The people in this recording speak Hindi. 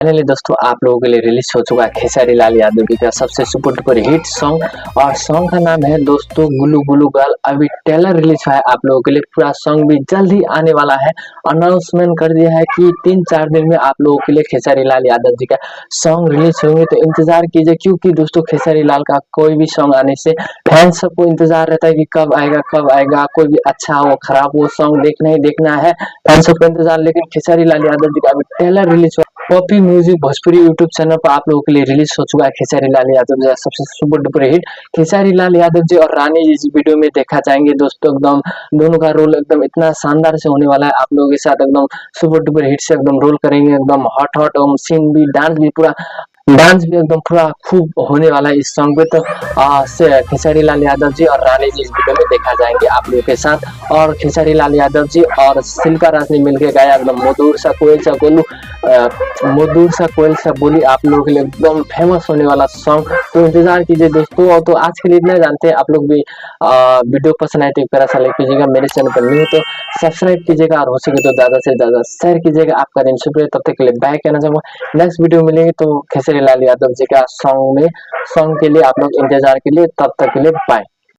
फाइनली दोस्तों आप लोगों के लिए रिलीज हो चुका है खेसारी लाल यादव जी का सबसे सुपर डुपर हिट सॉन्ग और सॉन्ग का नाम है दोस्तों गुल्लू गुल्लू गर्ल। अभी ट्रेलर रिलीज हुआ है आप लोगों के लिए, पूरा सॉन्ग भी जल्द ही आने वाला है। अनाउंसमेंट कर दिया है कि 3-4 दिन में आप लोगों के लिए खेसारी लाल यादव जी का सॉन्ग रिलीज होंगे, तो इंतजार कीजिए क्योंकि दोस्तों खेसारी लाल का कोई भी सॉन्ग आने से फैंस सबको इंतजार रहता है कि कब आएगा, कोई भी अच्छा हो खराब हो सॉन्ग देखना ही देखना है फैंस सबको इंतजार। लेकिन खेसारी लाल यादव जी का अभी trailer release Poppy music Bhojpuri YouTube channel पर आप लोगों के लिए रिलीज हो चुका है खेसारी लाल यादव जी सबसे super duper hit Khesari Lal Yadav ji और रानी जी इस वीडियो में देखा जाएंगे दोस्तों। एकदम दोनों का रोल एकदम इतना शानदार से होने वाला है, आप लोगों के साथ एकदम सुपर डुपर हिट से एकदम रोल करेंगे, एकदम हॉट हॉट सीन भी, डांस भी एकदम पूरा खूब होने वाला है इस सॉन्ग पे। तो खेसारी लाल यादव जी और रानी जी इस वीडियो में देखा जाएंगे आप लोगों के साथ। और खेसारी लाल यादव जी और शिल्पा राज ने मिलकर गाया एकदम मधुर सा कोयल सा बोली आप लोगों के लिए एकदम फेमस होने वाला सॉन्ग। तो इंतजार कीजिए दोस्तों। और तो आज के लिए इतना जानते हैं, आप लोग भी वीडियो पसंद आए तो एक प्यारा सा लाइक कीजिएगा, मेरे चैनल पर न्यू तो सब्सक्राइब कीजिएगा और हो सके तो ज्यादा से ज्यादा शेयर कीजिएगा। आपका दिन शुभ रहे, तब तक के लिए बाय कहना चाहूंगा। नेक्स्ट वीडियो मिलेंगे तो खेसारी लाल यादव जी का सॉन्ग के लिए आप लोग इंतजार के लिए, तब तक के लिए बाय।